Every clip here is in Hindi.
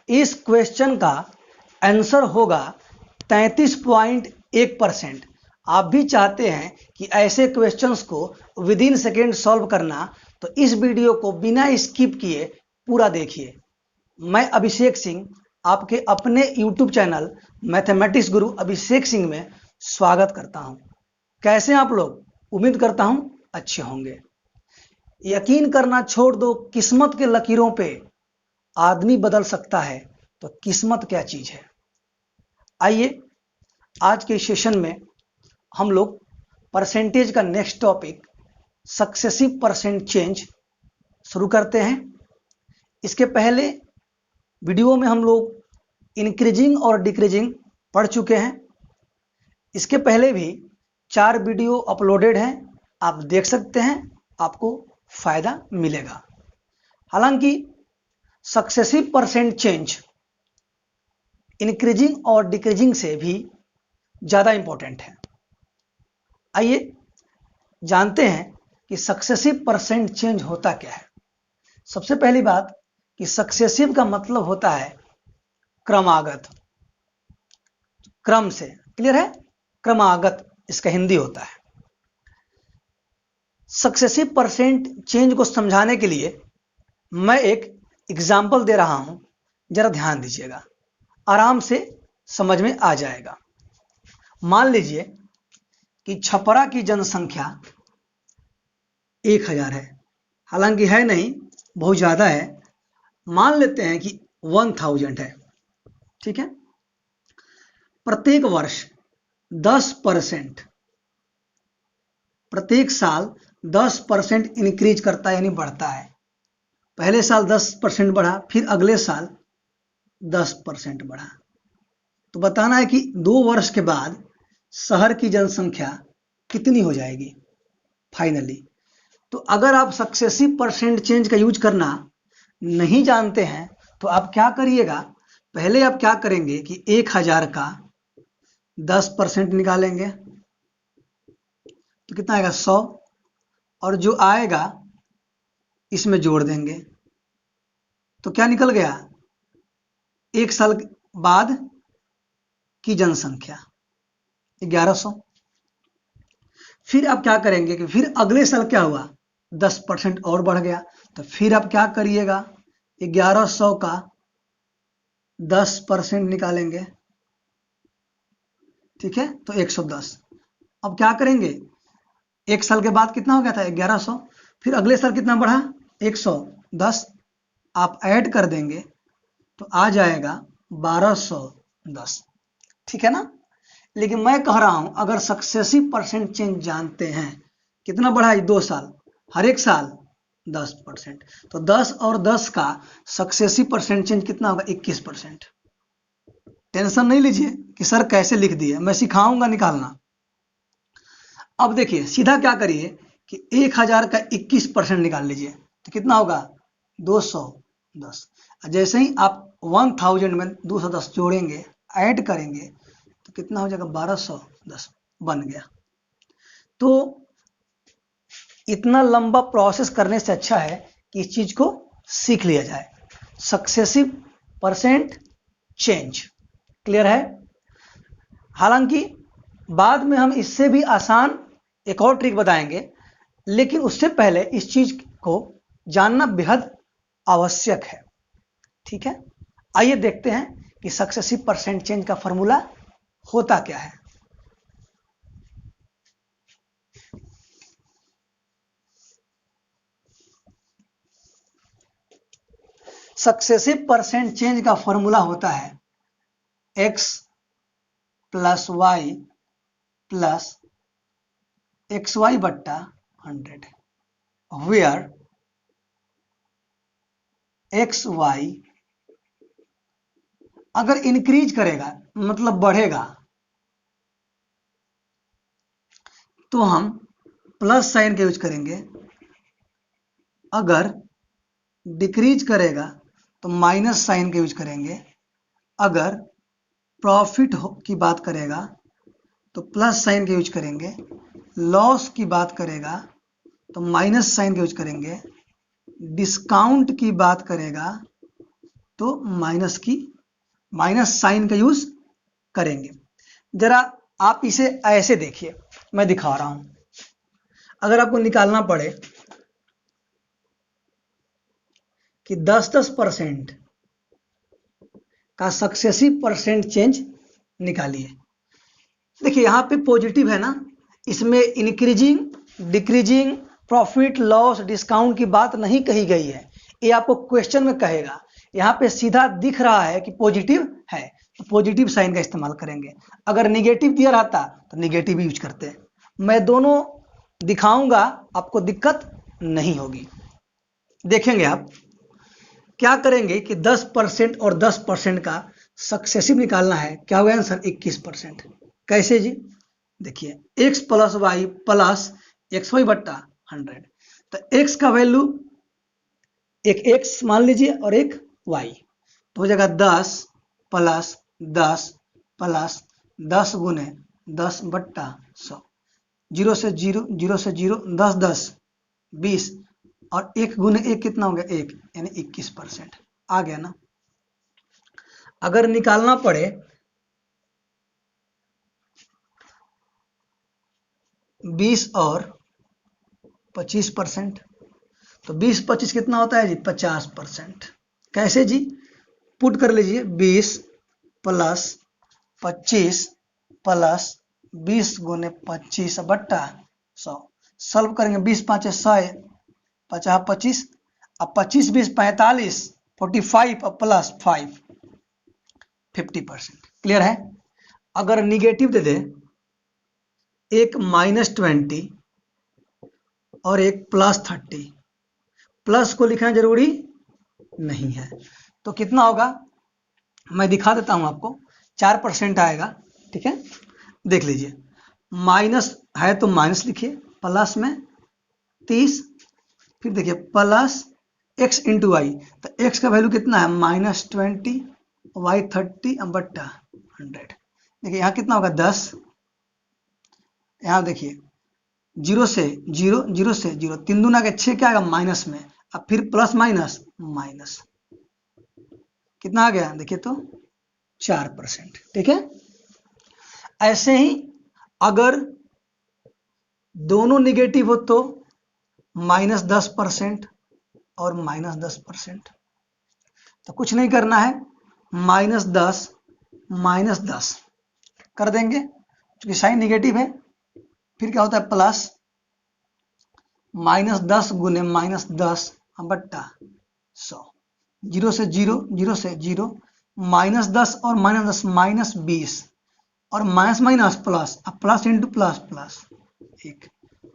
इस क्वेश्चन का आंसर होगा 33.1%। आप भी चाहते हैं कि ऐसे क्वेश्चंस को विद इन सेकेंड सॉल्व करना, तो इस वीडियो को बिना स्किप किए पूरा देखिए। मैं अभिषेक सिंह आपके अपने YouTube चैनल मैथमेटिक्स गुरु अभिषेक सिंह में स्वागत करता हूं। कैसे हैं आप लोग? उम्मीद करता हूं अच्छे होंगे। यकीन करना छोड़ दो, किस्मत के लकीरों पे आदमी बदल सकता है, तो किस्मत क्या चीज है? आइए आज के सेशन में हम लोग परसेंटेज का next topic successive percent change शुरू करते हैं। इसके पहले वीडियो में हम लोग इंक्रीजिंग और डिक्रीजिंग पढ़ चुके हैं। इसके पहले भी 4 वीडियो अपलोडेड हैं, आप देख सकते हैं, आपको फायदा मिलेगा। हालांकि सक्सेसिव परसेंट चेंज इंक्रीजिंग और डिक्रीजिंग से भी ज़्यादा इंपॉर्टेंट है। आइए जानते हैं कि सक्सेसिव परसेंट चेंज होता क्या है। सबसे पहली बात कि सक्सेसिव का मतलब होता है क्रमागत, क्रम से। क्लियर है? क्रमागत इसका हिंदी होता है। सक्सेसिव परसेंट चेंज को समझाने के लिए मैं एक एग्जाम्पल दे रहा हूं, जरा ध्यान दीजिएगा, आराम से समझ में आ जाएगा। मान लीजिए कि छपरा की जनसंख्या 1000 है, हालांकि है नहीं, बहुत ज्यादा है। मान लेते हैं कि 1000 है, ठीक है। प्रत्येक वर्ष 10%, प्रत्येक साल 10% इंक्रीज करता है, यानी बढ़ता है। पहले साल 10% बढ़ा, फिर अगले साल 10% बढ़ा। तो बताना है कि 2 वर्ष के बाद शहर की जनसंख्या कितनी हो जाएगी फाइनली। तो अगर आप सक्सेसिव परसेंट चेंज का यूज करना नहीं जानते हैं तो आप क्या करिएगा, पहले आप क्या करेंगे कि 1000 का 10% निकालेंगे तो कितना आएगा? 100, और जो आएगा इसमें जोड़ देंगे तो क्या निकल गया? 1 साल बाद की जनसंख्या 1100। फिर आप क्या करेंगे कि फिर अगले साल क्या हुआ? 10% और बढ़ गया, तो फिर आप क्या करिएगा? 1100 का 10% निकालेंगे, ठीक है, तो 110। अब क्या करेंगे? 1 साल के बाद कितना हो गया था? 1100। फिर अगले साल कितना बढ़ा? 110। आप ऐड कर देंगे तो आ जाएगा 1210, ठीक है ना। लेकिन मैं कह रहा हूं अगर सक्सेसिव परसेंट चेंज जानते हैं, कितना बढ़ा है? 2 साल, हर एक साल 10%, तो 10 और 10 का सक्सेसिव परसेंट चेंज कितना होगा? 21%। टेंशन नहीं लीजिए कि सर कैसे लिख दिए, मैं सिखाऊंगा निकालना। अब देखिए सीधा क्या करिए कि 1000 का 21% निकाल लीजिए तो कितना होगा? 210। जैसे ही आप 1000 में 210 जोड़ेंगे, ऐड करेंगे तो कितना हो जाएगा? 1210 बन गया। तो इतना लंबा प्रोसेस करने से अच्छा है कि इस चीज को सीख लिया जाए, सक्सेसिव परसेंट चेंज। क्लियर है? हालांकि बाद में हम इससे भी आसान एक और ट्रिक बताएंगे, लेकिन उससे पहले इस चीज को जानना बेहद आवश्यक है, ठीक है। आइए देखते हैं कि सक्सेसिव परसेंट चेंज का फॉर्मूला होता क्या है। सक्सेसिव परसेंट चेंज का फॉर्मूला होता है x plus Y plus XY बट्टा 100, वेयर XY अगर इंक्रीज करेगा मतलब बढ़ेगा तो हम प्लस साइन का यूज करेंगे, अगर डिक्रीज करेगा तो माइनस साइन का यूज करेंगे, अगर प्रॉफिट की बात करेगा तो प्लस साइन का यूज करेंगे, लॉस की बात करेगा तो माइनस साइन का यूज करेंगे, डिस्काउंट की बात करेगा तो माइनस साइन का यूज करेंगे। जरा आप इसे ऐसे देखिए, मैं दिखा रहा हूं। अगर आपको निकालना पड़े कि 10% का सक्सेसिव परसेंट चेंज निकालिए। देखिए यहां पे पॉजिटिव है ना, इसमें increasing, decreasing, profit, loss, discount की बात नहीं कही गई है। ये आपको क्वेश्चन में कहेगा। यहाँ पे सीधा दिख रहा है कि पॉजिटिव है, तो पॉजिटिव साइन का इस्तेमाल करेंगे। अगर निगेटिव दिया रहता तो निगेटिव यूज करते हैं। मैं दोनों दिखाऊंगा, आपको दिक्कत नहीं होगी। देखेंगे आप क्या करेंगे कि 10% और 10% का सक्सेसिव निकालना है। क्या होगा आंसर? 21%। कैसे जी? देखिए x plus Y plus X Y बट्टा 100। तो x का वैल्यू एक x मान लीजिए और एक y, तो हो जाएगा 10 प्लस 10 प्लस 10 गुने 10 बट्टा 100। 0 से 0, 0 से 0, 10 10 20 और 1 गुने 1 कितना हो गया? 1, यानी 21%। आ गया ना। अगर निकालना पड़े 20 और 25%, तो 20-25 कितना होता है जी? 50%। कैसे जी? पुट कर लीजिए 20 प्लस 25 प्लस 20 गुने 25 बट्टा 100। सॉल्व करेंगे 20 5 100, 50 25, अब 25 20 45, 45 और प्लस 5, 50%। क्लियर है? अगर निगेटिव दे दे, एक -20 और एक +30, प्लस को लिखना जरूरी नहीं है, तो कितना होगा मैं दिखा देता हूं आपको। 4% आएगा। ठीक है, देख लीजिए। माइनस है तो माइनस लिखिए, प्लस में 30, फिर देखिए प्लस x इंटू वाई, तो x का वैल्यू कितना है? -20, y 30 बट्टा 100। देखिए यहाँ कितना होगा? 10। यहाँ देखिए 0 से 0, 0 से 0, 3 दूना के 6, क्या आएगा? माइनस में। अब फिर प्लस माइनस माइनस, कितना आ गया? देखिए तो 4%। ठीक है, ऐसे ही अगर दोनों निगेटिव हो तो -10% और -10%। तो कुछ नहीं करना है, -10 -10 कर देंगे, क्योंकि साइन निगेटिव है। फिर क्या होता है? प्लस -10 गुने -10 बट्टा 100। 0 से 0, 0 से 0, -10 और -10 -20 और माइनस माइनस प्लस, अब प्लस इंटू प्लस प्लस 1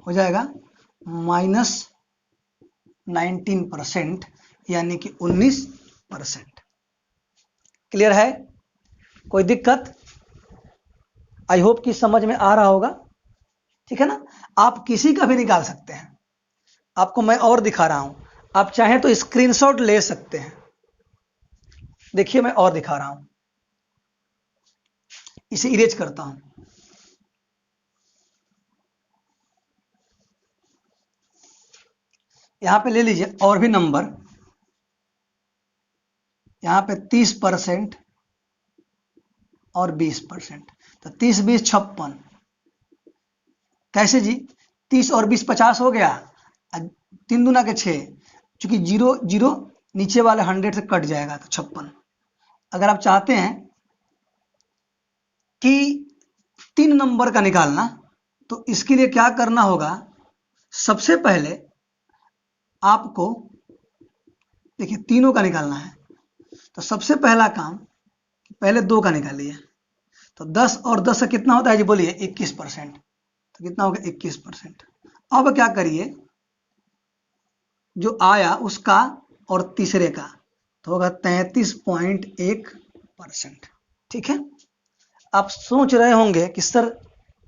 हो जाएगा -19%, यानी कि 19%। क्लियर है? कोई दिक्कत? आई होप कि समझ में आ रहा होगा। ठीक है ना। आप किसी का भी निकाल सकते हैं। आपको मैं और दिखा रहा हूं, आप चाहें तो स्क्रीनशॉट ले सकते हैं। देखिए मैं और दिखा रहा हूं, इसे इरेज करता हूं। यहां पे ले लीजिए और भी नंबर, यहां पे 30% और 20%, तो 30 20 56। कैसे जी? 30 और 20 50 हो गया, 3 दूना के 6, चूंकि 0 0 नीचे वाले 100 से कट जाएगा, तो 56। अगर आप चाहते हैं कि 3 नंबर का निकालना, तो इसके लिए क्या करना होगा? सबसे पहले आपको देखिए तीनों का निकालना है, तो सबसे पहला काम पहले 2 का निकालिए। तो 10 और 10 से कितना होता है जी? बोलिए 21%। तो कितना होगा? 21%। अब क्या करिए, जो आया उसका और तीसरे का, तो होगा 33.1%। ठीक है। आप सोच रहे होंगे कि सर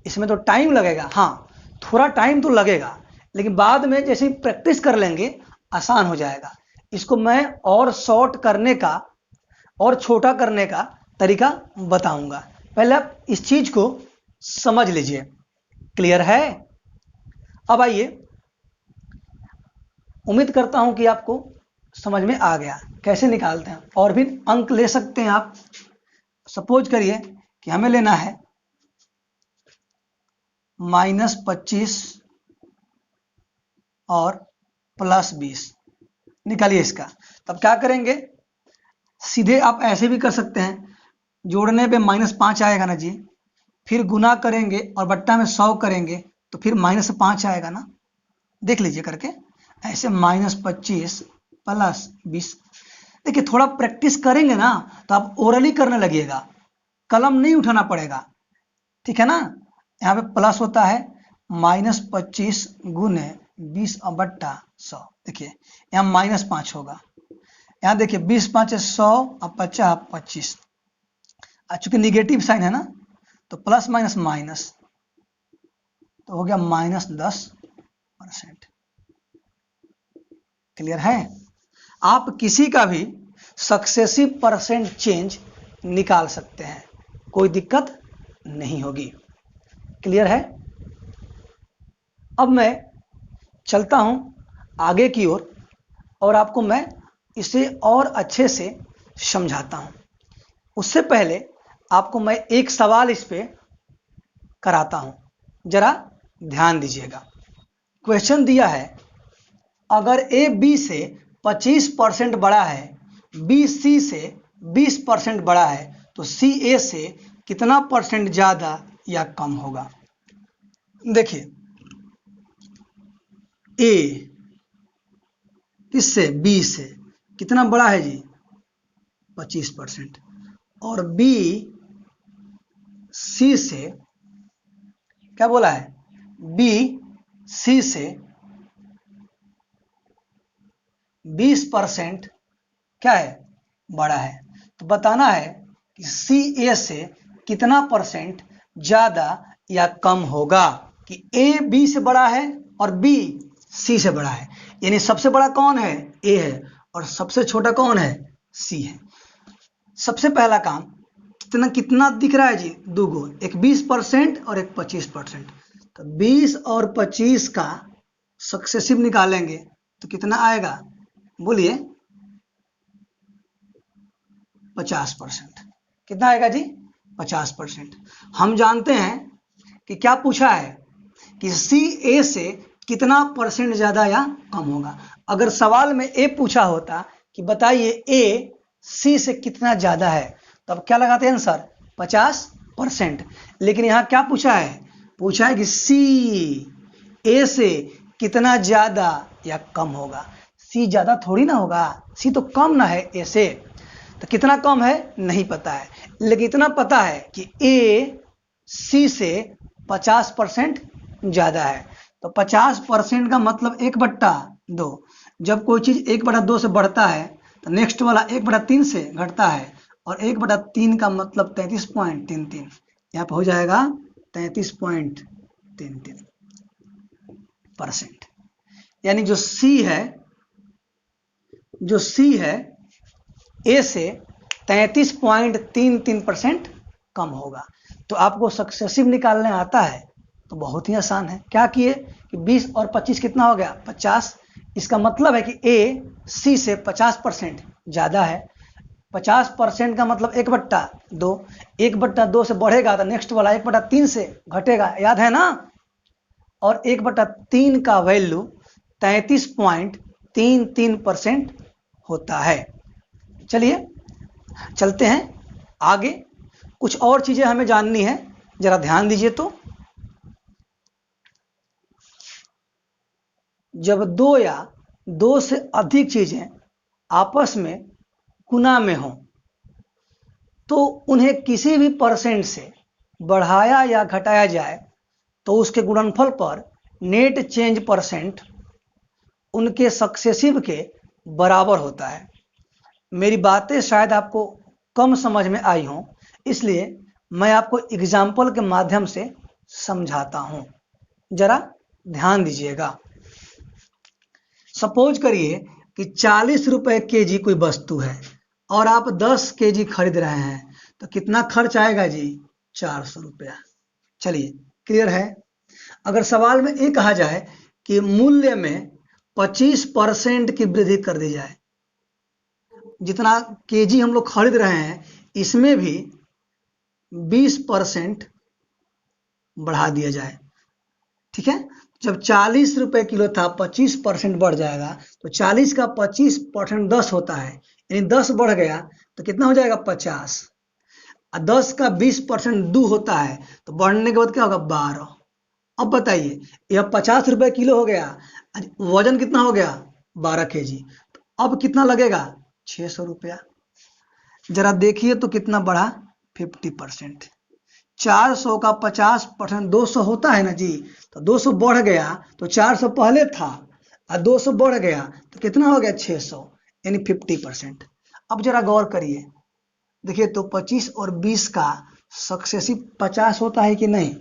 इसमें तो टाइम लगेगा। हाँ, थोड़ा टाइम तो लगेगा, लेकिन बाद में जैसे ही प्रैक्टिस कर लेंगे आसान हो जाएगा। इसको मैं और शॉर्ट करने का और छोटा करने का तरीका बताऊंगा। पहले आप इस चीज को समझ लीजिए। क्लियर है? अब आइए, उम्मीद करता हूं कि आपको समझ में आ गया कैसे निकालते हैं। और भी अंक ले सकते हैं आप। सपोज करिए कि हमें लेना है -25 और +20, निकालिए इसका। तब क्या करेंगे, सीधे आप ऐसे भी कर सकते हैं, जोड़ने पे -5 आएगा ना जी, फिर गुना करेंगे और बट्टा में 100 करेंगे तो फिर -5 आएगा ना। देख लीजिए करके ऐसे, -25 + 20। देखिए थोड़ा प्रैक्टिस करेंगे ना तो आप ओरली करने लगिएगा, कलम नहीं उठाना पड़ेगा, ठीक है ना। यहाँ पे प्लस होता है -25 गुने 20 और बट्टा 100। देखिए यहाँ -5 होगा, यहाँ देखिए 20 × 5 = 100 और 50 = 25। चूंकि निगेटिव साइन है ना तो प्लस माइनस माइनस तो हो गया -10%। क्लियर है। आप किसी का भी सक्सेसिव परसेंट चेंज निकाल सकते हैं, कोई दिक्कत नहीं होगी। क्लियर है। अब मैं चलता हूं आगे की ओर और आपको मैं इसे और अच्छे से समझाता हूं। उससे पहले आपको मैं एक सवाल इस पे कराता हूं, जरा ध्यान दीजिएगा। क्वेश्चन दिया है, अगर ए बी से 25% बड़ा है, बी सी से 20% बड़ा है, तो सी ए से कितना % ज्यादा या कम होगा। देखिए ए किससे, बी से कितना बड़ा है जी, 25%, और बी सी से क्या बोला है, बी सी से 20% क्या है, बड़ा है। तो बताना है कि सी ए से कितना % ज्यादा या कम होगा, कि ए बी से बड़ा है और बी सी से बड़ा है। यानी सबसे बड़ा कौन है, ए है, और सबसे छोटा कौन है, सी है। सबसे पहला काम, कितना कितना दिख रहा है जी, दो गो, एक 20% और एक 25%। तो 20 और 25 का सक्सेसिव निकालेंगे तो कितना आएगा, बोलिए 50%। कितना आएगा जी, 50%। हम जानते हैं कि क्या पूछा है कि सी ए से कितना % ज्यादा या कम होगा। अगर सवाल में ए पूछा होता कि बताइए ए सी से कितना ज्यादा है, तब क्या लगाते हैं आंसर, 50%। लेकिन यहाँ क्या पूछा है, पूछा है कि सी ए से कितना ज्यादा या कम होगा। सी ज्यादा थोड़ी ना होगा, सी तो कम ना है ए से। तो कितना कम है नहीं पता है, लेकिन इतना पता है कि ए सी से 50% ज्यादा है। तो 50% का मतलब 1/2। जब कोई चीज 1/2 से बढ़ता है तो नेक्स्ट वाला 1/3 से घटता है, और 1/3 का मतलब 33.33, यहाँ पे हो जाएगा 33.33%। यानी जो सी है ए से 33.33% कम होगा। तो आपको सक्सेसिव निकालने आता है तो बहुत ही आसान है। क्या किए कि 20 और 25 कितना हो गया, 50। इसका मतलब है कि ए सी से 50% ज्यादा है। 50% का मतलब 1/2, 1/2 से बढ़ेगा तो नेक्स्ट वाला 1/3 से घटेगा, याद है ना। और 1/3 का वैल्यू 33.33% होता है। चलिए चलते हैं आगे, कुछ और चीजें हमें जाननी है, जरा ध्यान दीजिए। तो जब दो या दो से अधिक चीजें आपस में गुना में हो तो उन्हें किसी भी % से बढ़ाया या घटाया जाए तो उसके गुणनफल पर नेट चेंज % उनके सक्सेसिव के बराबर होता है। मेरी बातें शायद आपको कम समझ में आई हों, इसलिए मैं आपको एग्जाम्पल के माध्यम से समझाता हूं, जरा ध्यान दीजिएगा। सपोज करिए कि 40 रुपए केजी कोई वस्तु है और आप 10 केजी खरीद रहे हैं, तो कितना खर्च आएगा जी, 400 रुपया। चलिए क्लियर है। अगर सवाल में ये कहा जाए कि मूल्य में 25% की वृद्धि कर दी जाए, जितना केजी हम लोग खरीद रहे हैं इसमें भी 20% बढ़ा दिया जाए। ठीक है, जब 40 रुपए किलो था 25% बढ़ जाएगा, तो 40 का 25% 10 होता है, यानी 10 बढ़ गया तो कितना हो जाएगा 50। और 10 का 20% 2 होता है, तो बढ़ने के बाद क्या होगा 12। अब बताइए, यह 50 रुपए किलो हो गया, वजन कितना हो गया 12 केजी, तो अब कितना लगेगा 600 रुपया। जरा देखिए तो कितना बढ़ा 50%। 400 का 50% 200 होता है ना जी, तो 200 बढ़ गया तो 400 पहले था और 200 बढ़ गया तो कितना हो गया 600, यानी 50%। अब जरा गौर करिए, देखिए तो 25 और 20 का सक्सेसिव 50 होता है कि नहीं।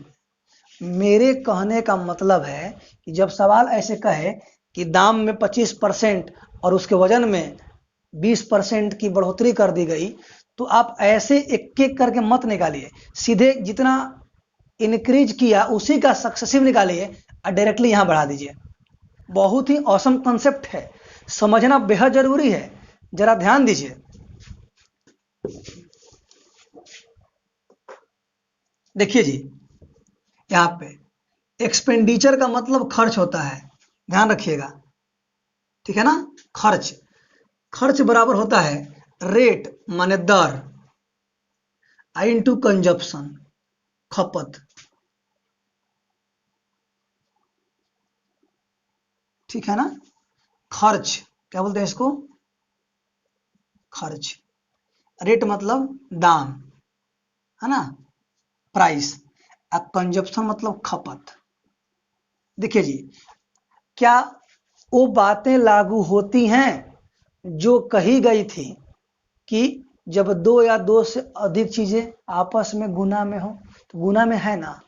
मेरे कहने का मतलब है कि जब सवाल ऐसे कहे कि दाम में 25% और उसके वजन में 20% की बढ़ोतरी कर दी गई, तो आप ऐसे एक एक करके मत निकालिए, सीधे जितना इंक्रीज किया उसी का सक्सेसिव निकालिए और डायरेक्टली यहाँ बढ़ा दीजिए। बहुत ही औसम कॉन्सेप्ट है, समझना बेहद जरूरी है, जरा ध्यान दीजिए। देखिए जी, यहाँ पे एक्सपेंडिचर का मतलब खर्च होता है, ध्यान रखिएगा, ठीक है ना। खर्च, खर्च बराबर होता है रेट माने दर इनटू कंजप्शन, खपत। ठीक है ना, खर्च क्या बोलते हैं इसको, खर्च। रेट मतलब दाम, है ना, प्राइस। और कंजप्शन मतलब खपत। देखिए जी, क्या वो बातें लागू होती हैं जो कही गई थी कि जब दो या दो से अधिक चीजें आपस में गुना में हो, तो गुना में है ना,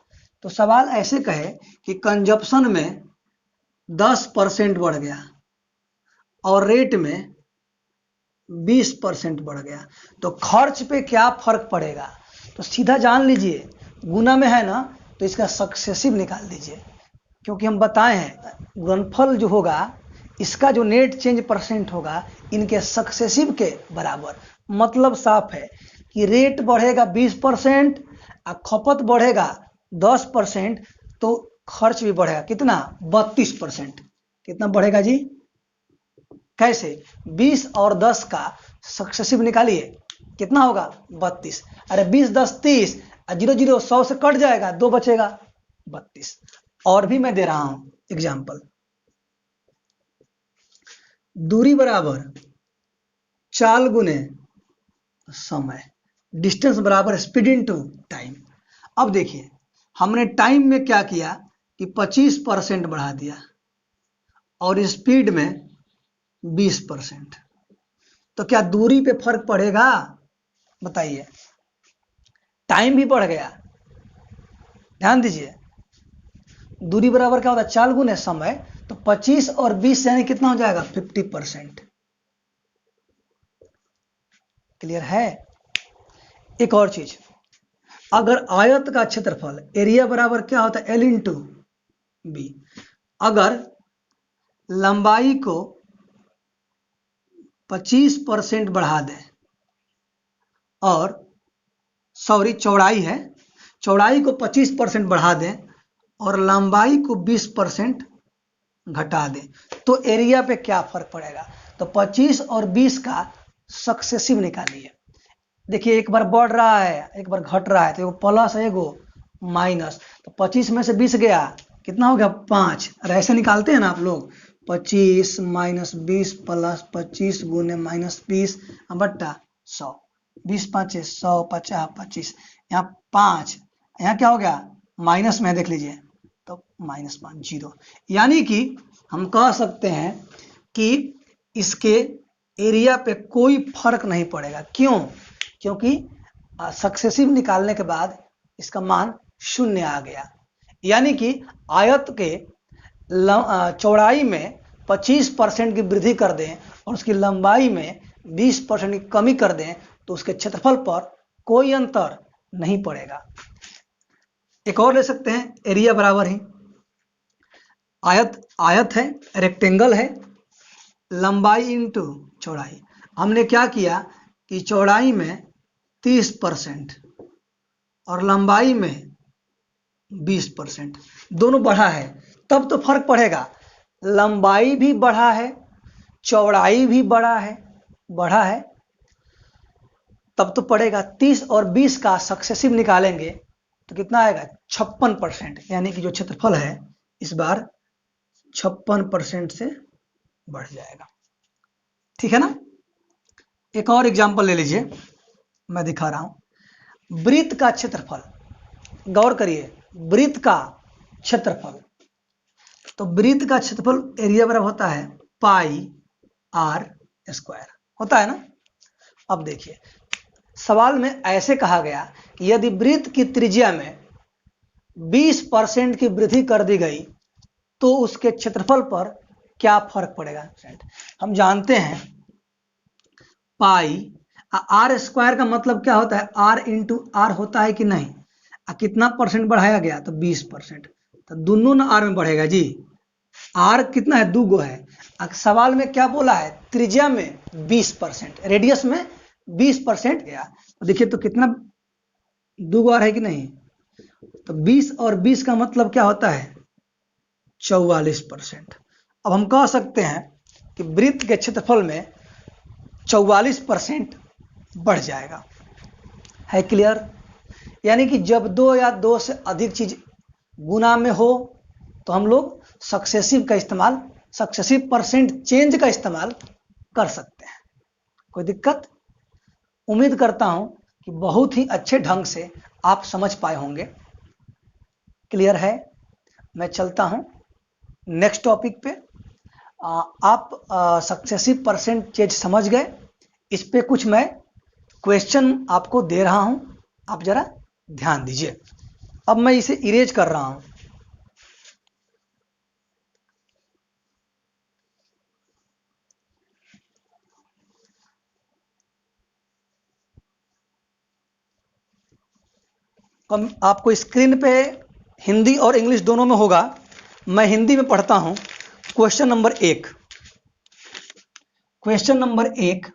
तो सवाल ऐसे कहे कि कंजप्शन में 10% बढ़ गया और रेट में 20% बढ़ गया, तो खर्च पे क्या फर्क पड़ेगा। तो सीधा जान लीजिए, गुना में है ना तो इसका सक्सेसिव निकाल दीजिए, क्योंकि हम बताए हैं गुणनफल जो होगा इसका जो नेट चेंज परसेंट होगा इनके सक्सेसिव के बराबर। मतलब साफ है कि रेट बढ़ेगा 20% और खपत बढ़ेगा 10%, तो खर्च भी बढ़ेगा कितना 32%। कितना बढ़ेगा जी, कैसे, 20 और 10 का सक्सेसिव निकालिए, कितना होगा 32। अरे 20 10 30, 0 0 100 से कट जाएगा, 2 बचेगा 32। और भी मैं दे रहा हूं एग्जाम्पल, दूरी बराबर चाल गुने समय, डिस्टेंस बराबर स्पीड इनटू टाइम। अब देखिए हमने टाइम में क्या किया कि 25% बढ़ा दिया और स्पीड में 20%, तो क्या दूरी पे फर्क पड़ेगा बताइए, टाइम भी बढ़ गया। ध्यान दीजिए, दूरी बराबर क्या होता है चाल गुने समय, तो 25 और 20 यानी कितना हो जाएगा 50%। क्लियर है। एक और चीज, अगर आयत का क्षेत्रफल एरिया बराबर क्या होता है L इंटू बी, अगर लंबाई को 25% बढ़ा दें और सॉरी चौड़ाई है, चौड़ाई को 25% बढ़ा दें और लंबाई को 20% घटा दें, तो एरिया पे क्या फर्क पड़ेगा। तो 25 और 20 का सक्सेसिव निकालिए। देखिए एक बार बढ़ रहा है एक बार घट रहा है, तो एगो प्लस है एगो माइनस, तो 25 में से 20 गया कितना हो गया 5। अरे ऐसे निकालते हैं ना आप लोग, 25 माइनस 20 प्लस 25 गुने माइनस 20 बट्टा 100, 20 5 100 50 25, यहाँ 5, यहाँ क्या हो गया माइनस में देख लीजिए, तो -5 0। यानी कि हम कह सकते हैं कि इसके एरिया पे कोई फर्क नहीं पड़ेगा। क्यों, क्योंकि सक्सेसिव निकालने के बाद इसका मान 0 आ गया। यानी कि आयत के चौड़ाई में 25% की वृद्धि कर दें और उसकी लंबाई में 20% की कमी कर दें, तो उसके क्षेत्रफल पर कोई अंतर नहीं पड़ेगा। एक और ले सकते हैं, एरिया बराबर ही आयत है, रेक्टेंगल है, लंबाई इंटू चौड़ाई। हमने क्या किया कि चौड़ाई में 30% और लंबाई में 20%, दोनों बढ़ा है, तब तो फर्क पड़ेगा। लंबाई भी बढ़ा है, चौड़ाई भी बढ़ा है, तब तो पड़ेगा। 30 और 20 का सक्सेसिव निकालेंगे तो कितना आएगा? 56%, यानी कि जो क्षेत्रफल है इस बार 56% से बढ़ जाएगा। ठीक है ना। एक और एग्जांपल ले लीजिए, मैं दिखा रहा हूं। वृत्त का क्षेत्रफल, गौर करिए, वृत्त का क्षेत्रफल। तो वृत्त का क्षेत्रफल एरिया बराबर होता है पाई आर स्क्वायर, होता है ना। अब देखिए, सवाल में ऐसे कहा गया कि यदि वृत्त की त्रिज्या में 20% की वृद्धि कर दी गई तो उसके क्षेत्रफल पर क्या फर्क पड़ेगा। हम जानते हैं पाई आर स्क्वायर का मतलब क्या होता है? आर इंटू आर होता है कि नहीं। कितना परसेंट बढ़ाया गया? तो 20%, तो दोनों ना आर में बढ़ेगा जी। आर कितना है? 2 गो है। सवाल में क्या बोला है? त्रिज्या में 20%, रेडियस में 20% गया। तो देखिए तो कितना 2 गो आर है कि नहीं। तो 20 और 20 का मतलब क्या होता है? 44%। अब हम कह सकते हैं कि वृत्त के क्षेत्रफल में 44% बढ़ जाएगा। है क्लियर? यानी कि जब 2 या 2 से अधिक चीज गुना में हो तो हम लोग सक्सेसिव परसेंट चेंज का इस्तेमाल कर सकते हैं। कोई दिक्कत? उम्मीद करता हूं कि बहुत ही अच्छे ढंग से आप समझ पाए होंगे। क्लियर है? मैं चलता हूं नेक्स्ट टॉपिक पे। आप सक्सेसिव परसेंट चेंज समझ गए। इस पे कुछ मैं क्वेश्चन आपको दे रहा हूं, आप जरा ध्यान दीजिए। अब मैं इसे इरेज कर रहा हूं। आपको स्क्रीन पे हिंदी और इंग्लिश दोनों में होगा। मैं हिंदी में पढ़ता हूं। क्वेश्चन नंबर 1,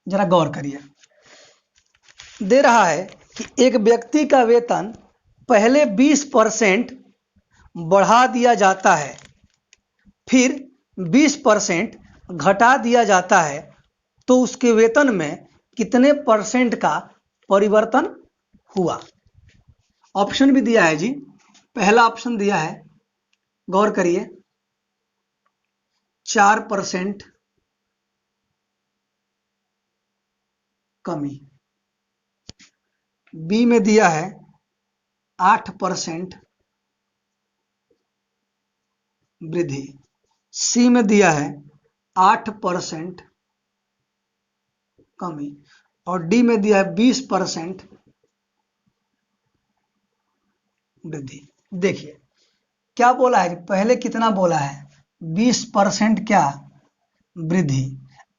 जरा गौर करिए। दे रहा है कि एक व्यक्ति का वेतन पहले 20% बढ़ा दिया जाता है, फिर 20% घटा दिया जाता है, तो उसके वेतन में कितने परसेंट का परिवर्तन हुआ। ऑप्शन भी दिया है जी। पहला ऑप्शन दिया है, गौर करिए, 4% कमी। बी में दिया है 8% वृद्धि। सी में दिया है 8% कमी और डी में दिया है 20% वृद्धि। देखिए क्या बोला है, पहले कितना बोला है? 20% क्या वृद्धि।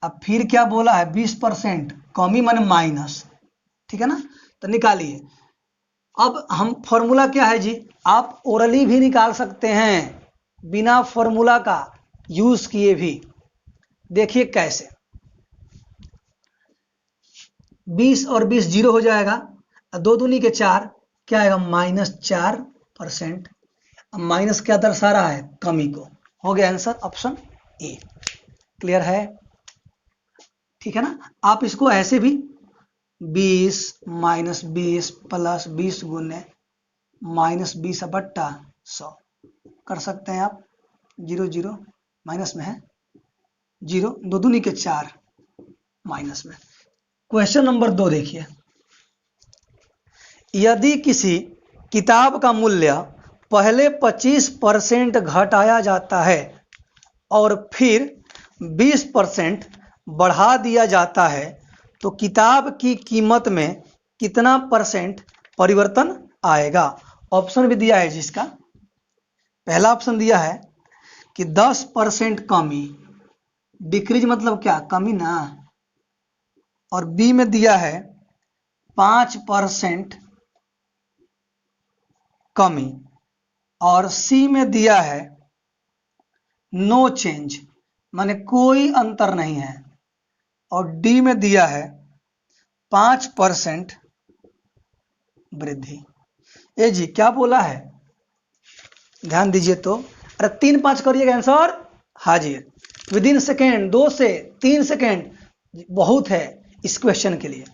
अब फिर क्या बोला है? 20% कमी माने माइनस। ठीक है ना। तो निकालिए। अब हम फॉर्मूला क्या है जी, आप ओरली भी निकाल सकते हैं बिना फॉर्मूला का यूज किए भी। देखिए कैसे, 20 और 20 जीरो हो जाएगा, 2 दूनी के 4, क्या आएगा? -4%। माइनस क्या दर्शा रहा है? कमी को। हो गया आंसर ऑप्शन ए। क्लियर है? ठीक है ना। आप इसको ऐसे भी 20 - 20 प्लस 20 गुने -20/100 कर सकते हैं आप। 0 0 माइनस में है, 0 2 दूनी के 4 माइनस में। क्वेश्चन नंबर 2 देखिए, यदि किसी किताब का मूल्य पहले 25% घटाया जाता है और फिर 20% बढ़ा दिया जाता है, तो किताब की कीमत में कितना परसेंट परिवर्तन आएगा। ऑप्शन भी दिया है जिसका, पहला ऑप्शन दिया है कि 10% कमी, डिक्रीज मतलब क्या? कमी ना। और बी में दिया है 5% कमी और सी में दिया है नो चेंज, माने कोई अंतर नहीं है, और डी में दिया है 5% वृद्धि। ए जी क्या बोला है, ध्यान दीजिए तो। अरे 3-5 करिएगा आंसर हाजिर विद इन सेकेंड, 2 से 3 सेकेंड बहुत है इस क्वेश्चन के लिए।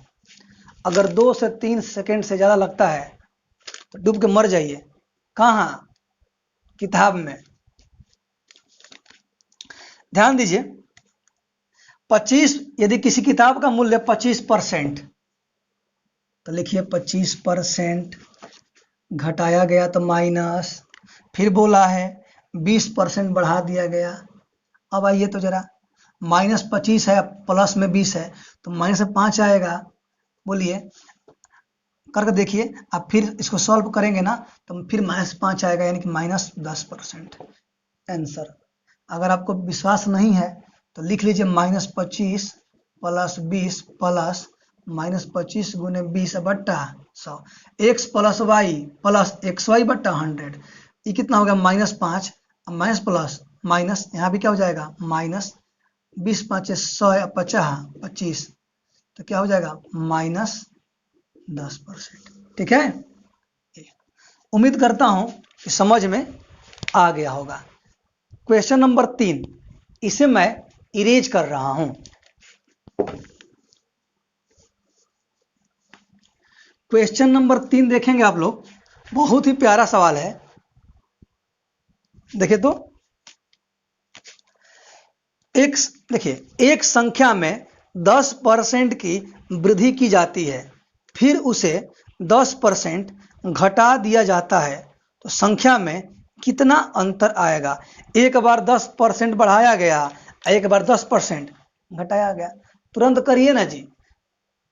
अगर 2 से 3 सेकेंड से ज्यादा लगता है तो डूब के मर जाइए। कहाँ, किताब में। ध्यान दीजिए, 25, यदि किसी किताब का मूल्य 25% तो लिखिए 25% घटाया गया तो माइनस, फिर बोला है 20% बढ़ा दिया गया। अब आइए तो जरा, -25 है प्लस में 20 है तो माइनस में 5 आएगा। बोलिए, करके देखिए आप, फिर इसको सॉल्व करेंगे ना तो फिर -5 आएगा, यानी कि -10% आंसर। अगर आपको विश्वास नहीं है तो लिख लीजिए -25 + 20 प्लस -25 गुने 20 बट्टा 100, x plus Y plus XY बट्टा 100। ये कितना हो गया, -5, माइनस प्लस माइनस, यहाँ भी क्या हो जाएगा -20 × 5 = 100, 50 25, तो क्या हो जाएगा -10%। ठीक है, उम्मीद करता हूं कि समझ में आ गया होगा। क्वेश्चन नंबर 3, इसे मैं इरेज कर रहा हूं। क्वेश्चन नंबर 3 देखेंगे आप लोग, बहुत ही प्यारा सवाल है। देखिए तो, देखिए एक संख्या में 10% की वृद्धि की जाती है, फिर उसे 10% घटा दिया जाता है, तो संख्या में कितना अंतर आएगा। एक बार 10% बढ़ाया गया, एक बार 10% घटाया गया। तुरंत करिए ना जी,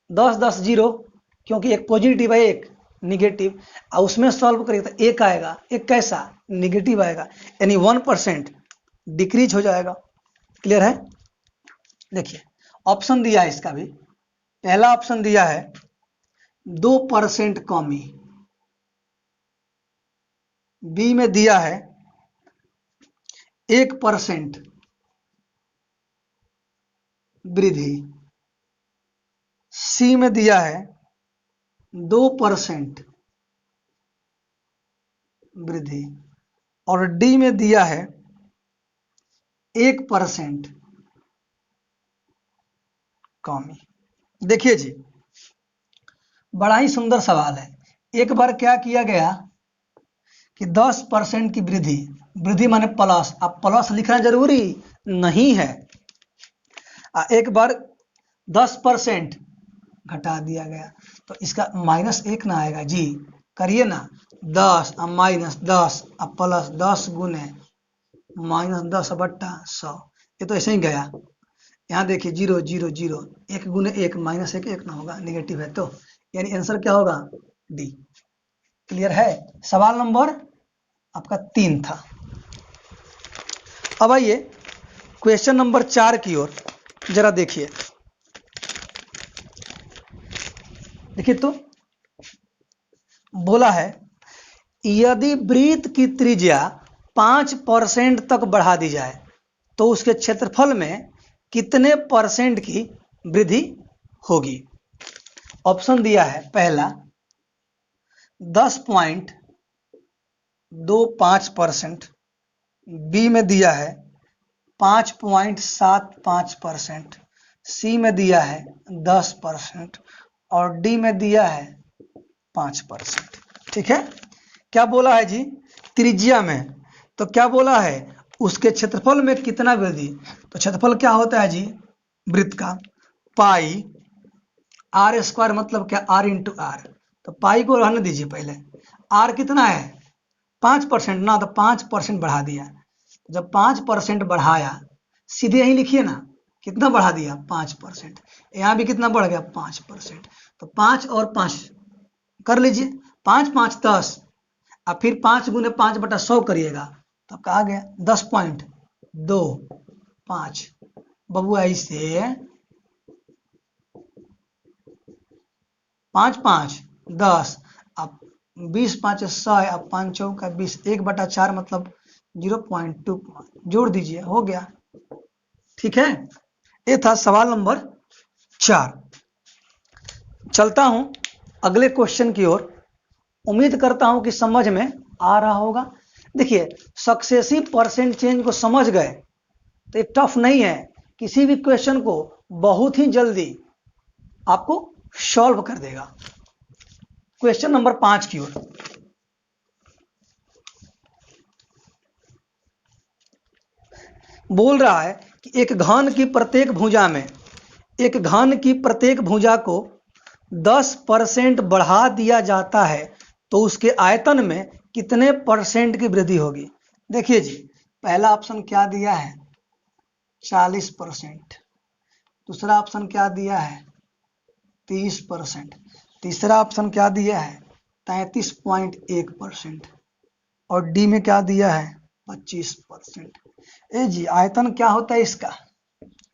10 10 0, क्योंकि एक पॉजिटिव है एक निगेटिव, और उसमें सॉल्व करिए तो एक आएगा, एक कैसा निगेटिव आएगा, यानी 1% डिक्रीज हो जाएगा। क्लियर है। देखिए ऑप्शन दिया है इसका भी, पहला ऑप्शन दिया है 2% कमी, बी में दिया है 1% वृद्धि, सी में दिया है 2% वृद्धि, और डी में दिया है 1% कमी। देखिए जी, बड़ा ही सुंदर सवाल है। एक बार क्या किया गया कि 10% की वृद्धि, वृद्धि माने प्लस, अब प्लस लिखना जरूरी नहीं है। एक बार 10% घटा दिया गया तो इसका -1 ना आएगा जी, करिए ना, 10 अब -10 अब प्लस 10 गुने -10 बट्टा 100, ये तो ऐसे ही गया। यहाँ देखिए 0 0 0, 1 गुने 1 -1 1 ना होगा, निगेटिव है, तो यानी आंसर क्या होगा, डी। क्लियर है। सवाल नंबर आपका 3 था। अब आइए क्वेश्चन नंबर 4 की ओर जरा देखिए। देखिए तो, बोला है यदि वृत्त की त्रिज्या 5% तक बढ़ा दी जाए तो उसके क्षेत्रफल में कितने % की वृद्धि होगी। ऑप्शन दिया है, पहला 10.25%, बी में दिया है 5.75%, सी में दिया है 10%, और डी में दिया है 5%। ठीक है, क्या बोला है जी, त्रिज्या में, तो क्या बोला है उसके क्षेत्रफल में कितना वृद्धि। तो क्षेत्रफल क्या होता है जी वृत्त का, पाई r² मतलब क्या, r × r, तो पाई को रहने दीजिए पहले, r कितना है 5% ना, तो 5% बढ़ा दिया। जब 5% बढ़ाया, सीधे यही लिखिए ना, कितना बढ़ा दिया 5%, यहाँ भी कितना बढ़ गया 5%, तो 5 और 5 कर लीजिए, 5 5 10, अब फिर 5 गुने 5 बटा 100 करिएगा तो कहा गया 10.25। बबुआ इसे 5 5 10, अब 20 5 100, अब 5 4 20, 1/4 मतलब 0.2 जोड़ दीजिए, हो गया। ठीक है, ये था सवाल नंबर 4। चलता हूं अगले क्वेश्चन की ओर। उम्मीद करता हूं कि समझ में आ रहा होगा। देखिए, सक्सेसिव परसेंट चेंज को समझ गए तो ये टफ नहीं है, किसी भी क्वेश्चन को बहुत ही जल्दी आपको सॉल्व कर देगा। क्वेश्चन नंबर 5 की ओर। बोल रहा है कि एक घन की प्रत्येक भुजा को 10% बढ़ा दिया जाता है तो उसके आयतन में कितने परसेंट की वृद्धि होगी। देखिए जी, पहला ऑप्शन क्या दिया है 40%, दूसरा ऑप्शन क्या दिया है 30%, तीसरा ऑप्शन क्या दिया है 33.1% और डी में क्या दिया है 25%। ए जी, आयतन क्या होता है इसका,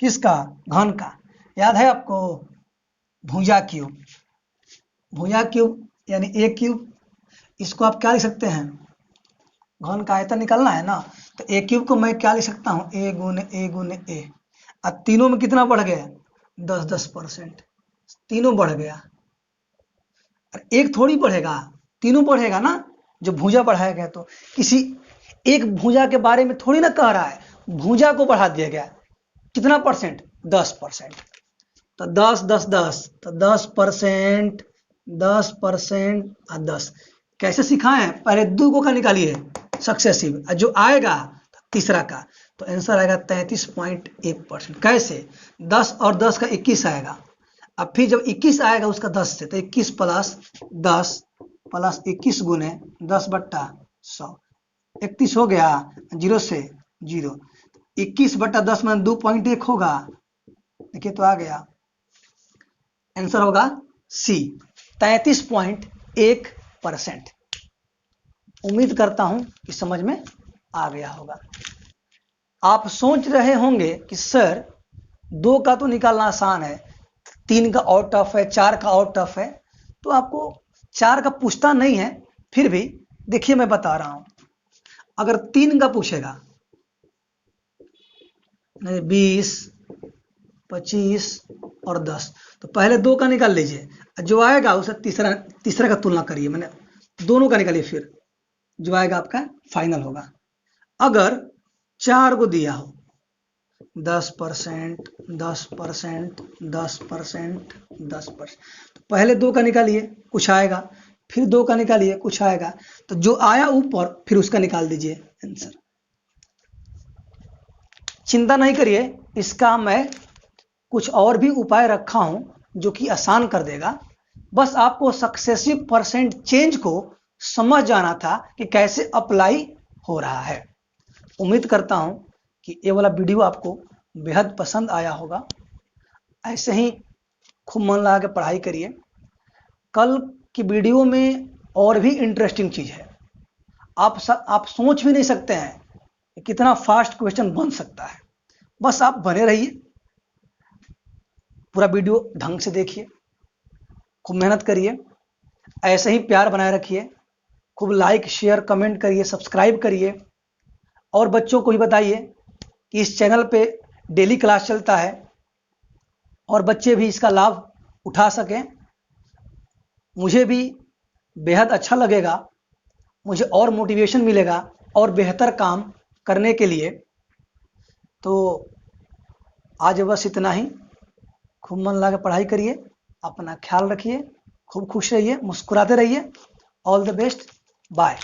किसका, घन का, याद है आपको, भुजा क्यूब। भुजा क्यूब यानी ए क्यूब, इसको आप क्या लिख सकते हैं, घन का आयतन निकालना है ना, तो ए क्यूब को मैं क्या लिख सकता हूँ, ए गुने ए। अब तीनों में कितना बढ़ गया 10%, तीनों बढ़ गया। एक थोड़ी बढ़ेगा, तीनों बढ़ेगा ना, जो भुजा बढ़ाया गया। तो किसी एक भुजा के बारे में थोड़ी ना कह रहा है, भुजा को बढ़ा दिया गया कितना परसेंट 10%। तो 10 10 10 तो 10%, 10% और 10 कैसे सिखाए हैं, पहले दो का निकालिए सक्सेसिव, जो आएगा तीसरा का, तो आंसर आएगा 33.1%। कैसे, 10 और 10 का 21 आएगा। अब फिर जब 21 आएगा उसका 10 से, तो 21 प्लस 10 प्लस 21 गुने 10/100, 31 हो गया, 0 से 0, 21/10 में 2.1 होगा। देखिए तो आ गया, आंसर होगा सी 33.1%। उम्मीद करता हूं कि समझ में आ गया होगा। आप सोच रहे होंगे कि सर 2 का तो निकालना आसान है, 3 का और टफ है, 4 का और टफ है। तो आपको 4 का पूछता नहीं है, फिर भी देखिए मैं बता रहा हूं। अगर 3 का पूछेगा 20, 25 और 10, तो पहले 2 का निकाल लीजिए, जो आएगा उसे तीसरा का तुलना करिए, मैंने दोनों का निकालिए, फिर जो आएगा आपका फाइनल होगा। अगर 4 को दिया हो 10%, 10%, 10%, 10%, तो पहले 2 का निकालिए, कुछ आएगा, फिर 2 का निकालिए, कुछ आएगा, तो जो आया ऊपर फिर उसका निकाल दीजिए आंसर। चिंता नहीं करिए, इसका मैं कुछ और भी उपाय रखा हूं जो कि आसान कर देगा। बस आपको सक्सेसिव परसेंट चेंज को समझ जाना था कि कैसे अप्लाई हो रहा है। उम्मीद करता हूं कि ये वाला वीडियो आपको बेहद पसंद आया होगा। ऐसे ही खूब मन लगा के पढ़ाई करिए। कल की वीडियो में और भी इंटरेस्टिंग चीज़ है, आप सोच भी नहीं सकते हैं कि कितना फास्ट क्वेश्चन बन सकता है। बस आप बने रहिए, पूरा वीडियो ढंग से देखिए, खूब मेहनत करिए, ऐसे ही प्यार बनाए रखिए, खूब लाइक शेयर कमेंट करिए, सब्सक्राइब करिए, और बच्चों को भी बताइए कि इस चैनल पे डेली क्लास चलता है और बच्चे भी इसका लाभ उठा सकें। मुझे भी बेहद अच्छा लगेगा, मुझे और मोटिवेशन मिलेगा और बेहतर काम करने के लिए। तो आज बस इतना ही। खूब मन लगा के पढ़ाई करिए, अपना ख्याल रखिए, खूब खुश रहिए, मुस्कुराते रहिए। All the best, bye.